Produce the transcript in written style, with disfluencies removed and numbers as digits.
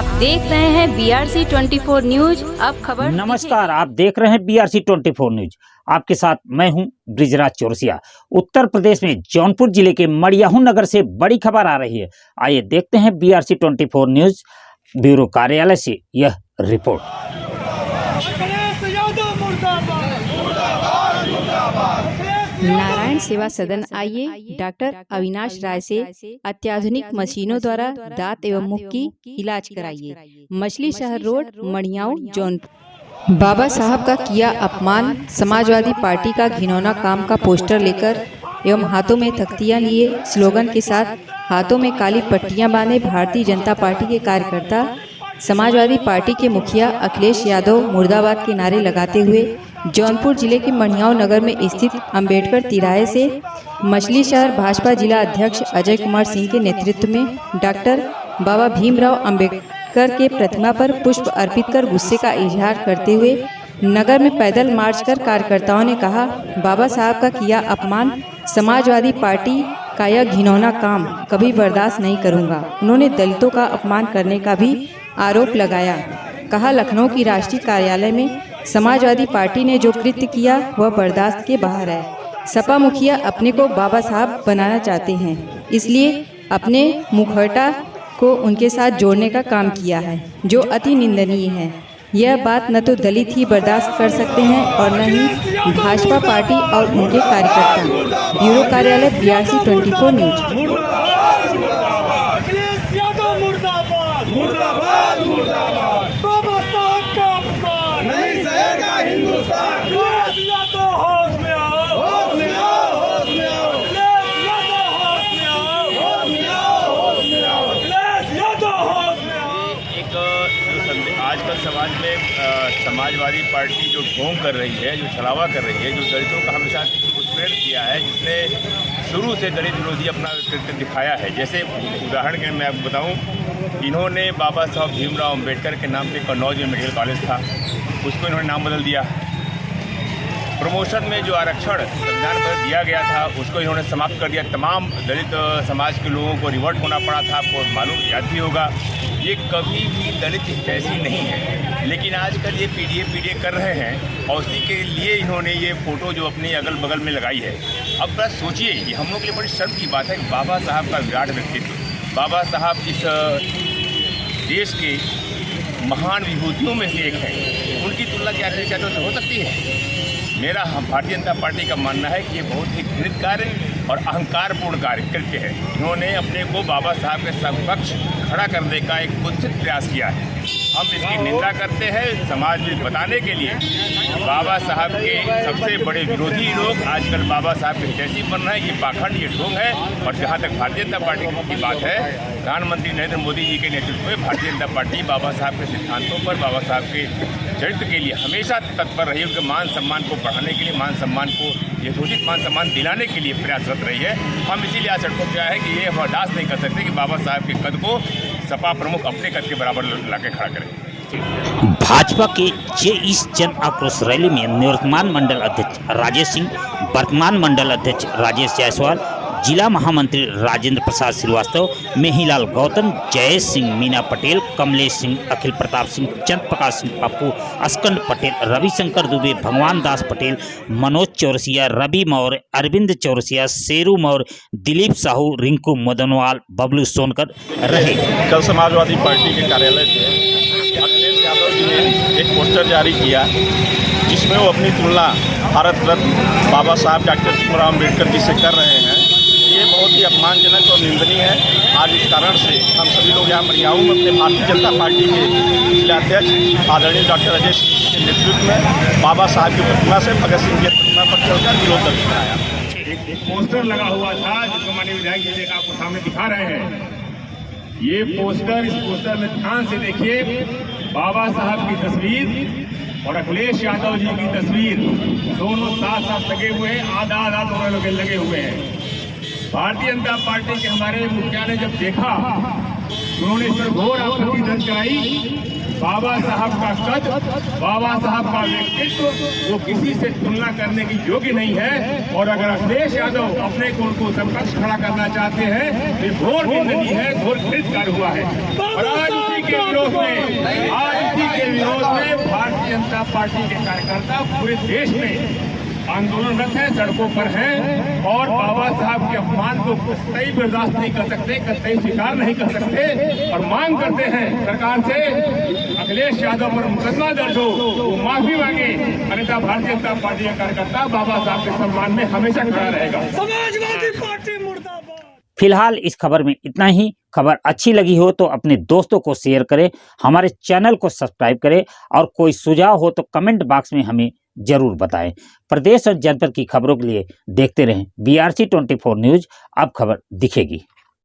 आप देख रहे हैं BRC 24 न्यूज। अब खबर। नमस्कार, आप देख रहे हैं BRC 24 न्यूज। आपके साथ मैं हूं ब्रिजराज चौरसिया। उत्तर प्रदेश में जौनपुर जिले के मड़ियाहू नगर से बड़ी खबर आ रही है। आइए देखते हैं BRC 24 न्यूज ब्यूरो कार्यालय से यह रिपोर्ट। नारायण सेवा सदन आइए डॉक्टर अविनाश राय से अत्याधुनिक मशीनों द्वारा दांत एवं मुख की इलाज कराइए। मछली शहर रोड, मड़ियाऊ, जौनपुर। बाबा साहब का किया अपमान। समाजवादी पार्टी का घिनौना काम का पोस्टर लेकर एवं हाथों में तख्तियां लिए स्लोगन के साथ हाथों में काली पट्टियां बांधे भारतीय जनता पार्टी के कार्यकर्ता समाजवादी पार्टी के मुखिया अखिलेश यादव मुर्दाबाद के नारे लगाते हुए जौनपुर जिले के मड़ियाऊ नगर में स्थित अंबेडकर तिराहे से मछली शहर भाजपा जिला अध्यक्ष अजय कुमार सिंह के नेतृत्व में डॉक्टर बाबा भीमराव अंबेडकर के प्रतिमा पर पुष्प अर्पित कर गुस्से का इजहार करते हुए नगर में पैदल मार्च कर कार्यकर्ताओं ने कहा, बाबा साहब का किया अपमान, समाजवादी पार्टी का यह घिनौना काम कभी बर्दाश्त नहीं करूंगा। उन्होंने दलितों का अपमान करने का भी आरोप लगाया। कहा, लखनऊ की राष्ट्रीय कार्यालय में समाजवादी पार्टी ने जो कृत्य किया वह बर्दाश्त के बाहर है। सपा मुखिया अपने को बाबा साहब बनाना चाहते हैं, इसलिए अपने मुखौटा को उनके साथ जोड़ने का काम किया है, जो अति निंदनीय है। यह बात न तो दलित ही बर्दाश्त कर सकते हैं और न ही भाजपा पार्टी और उनके कार्यकर्ता। ब्यूरो कार्यालय BRC 24 न्यूज। आजकल समाज में समाजवादी पार्टी जो ढोंग कर रही है, जो छलावा कर रही है, जो दलितों का हमेशा उत्पीड़न किया है, जिसने शुरू से दलित विरोधी अपना कृत्य दिखाया है। जैसे उदाहरण के मैं आपको बताऊं, इन्होंने बाबा साहब भीमराव अंबेडकर के नाम पे कन्नौज में मेडिकल कॉलेज था, उसको इन्होंने नाम बदल दिया। प्रमोशन में जो आरक्षण संविधान पर दिया गया था उसको इन्होंने समाप्त कर दिया। तमाम दलित समाज के लोगों को रिवर्ट होना पड़ा था। आपको मालूम याद भी होगा, ये कभी भी दलित जैसी नहीं है, लेकिन आजकल ये पीडीए कर रहे हैं और उसी के लिए इन्होंने ये फ़ोटो जो अपने अगल बगल में लगाई है। अब बस सोचिए, ये हम लोग के लिए बड़ी शर्म की बात है कि बाबा साहब का विराट व्यक्तित्व, बाबा साहब इस देश के महान विभूतियों में से एक है, उनकी तुलना क्या आखिरी चाहते से हो सकती है? मेरा भारतीय जनता पार्टी का मानना है कि ये बहुत ही घृणित कार्य और अहंकारपूर्ण कार्य कृत्य है। इन्होंने अपने को बाबा साहब के समकक्ष खड़ा करने का एक कुत्सित प्रयास किया है। हम इसकी निंदा करते हैं। समाज में बताने के लिए बाबा साहब के सबसे बड़े विरोधी लोग आजकल बाबा साहब के हितैषी बन रहे हैं। ये पाखंड, ये ढोंग है। और जहाँ तक भारतीय जनता पार्टी की बात है, प्रधानमंत्री नरेंद्र मोदी जी के नेतृत्व में भारतीय जनता पार्टी बाबा साहब के सिद्धांतों पर, बाबा साहब के चरित्र के लिए हमेशा तत्पर रही। उनके मान सम्मान को बढ़ाने के लिए, मान सम्मान को यथोचित मान सम्मान दिलाने के लिए प्रयासरत रही है। हम इसीलिए आज सड़कों पर आए हैं कि ये बर्दाश्त नहीं कर सकते कि बाबा साहब के कद को सपा प्रमुख अपने कद के बराबर लाके खड़ा करें। भाजपा के इस जन आक्रोश रैली में निवर्तमान मंडल अध्यक्ष राजेश सिंह, वर्तमान मंडल अध्यक्ष राजेश जायसवाल, जिला महामंत्री राजेंद्र प्रसाद श्रीवास्तव, मेहीलाल गौतम, जयेश सिंह, मीना पटेल, कमलेश सिंह, अखिल प्रताप सिंह, चंद्र प्रकाश सिंह पप्पू, अस्कंद पटेल, रविशंकर दुबे, भगवान दास पटेल, मनोज चौरसिया, रवि मौर्य, अरविंद चौरसिया, शेरू मौर्य, दिलीप साहू, रिंकू मदनवाल, बबलू सोनकर रहे। कल समाजवादी पार्टी के कार्यालय से अखिलेश यादव जी ने एक पोस्टर जारी किया जिसमें वो अपनी तुलना भारत रत्न बाबा साहब डॉक्टर भीमराव अम्बेडकर जी से कर रहे हैं। ये बहुत ही अपमानजनक और निंदनीय है। आज इस कारण से हम सभी लोग यहाँ मड़ियाऊ में अपने भारतीय जनता पार्टी के जिलाध्यक्ष आदरणीय डॉक्टर अजय सिंह के नेतृत्व में बाबा साहब की प्रतिमा से भगत सिंह की प्रतिमा पर चलकर विरोध दर्ज कराया। एक पोस्टर लगा हुआ था जिसको माननीय विधायक जी आपको सामने दिखा रहे हैं। ये पोस्टर, इस पोस्टर में ध्यान से देखिए, बाबा साहब की तस्वीर और अखिलेश यादव जी की तस्वीर दोनों साथ साथ लगे हुए हैं, आधा दोनों लोग लगे हुए हैं। भारतीय जनता पार्टी के हमारे मुखिया ने जब देखा, उन्होंने इस पर घोर आपत्ति दर्ज कराई बाबा साहब का कद, बाबा साहब का व्यक्तित्व वो किसी से तुलना करने की योग्य नहीं है। और अगर अखिलेश यादव अपने को उनको समकक्ष खड़ा करना चाहते हैं तो घोर निंदनीय है, घोर घृणित हुआ है। और आज उसी के विरोध में भारतीय जनता पार्टी के कार्यकर्ता पूरे देश में आंदोलनरत है, सड़कों पर हैं और बाबा साहब के अपमान को कतई बर्दाश्त नहीं कर सकते, कतई स्वीकार नहीं कर सकते और मांग करते हैं सरकार से अखिलेश यादव पर मुकदमा दर्ज हो, वो माफी मांगे, अन्यथा भारतीय जनता पार्टी का कार्यकर्ता बाबा साहब के सम्मान में हमेशा खड़ा रहेगा। समाजवादी पार्टी मुर्दाबाद। फिलहाल इस खबर में इतना ही। खबर अच्छी लगी हो तो अपने दोस्तों को शेयर करें, हमारे चैनल को सब्सक्राइब करें और कोई सुझाव हो तो कमेंट बॉक्स में हमें जरूर बताएं। प्रदेश और जनपद की खबरों के लिए देखते रहें BRC 24 न्यूज। अब खबर दिखेगी।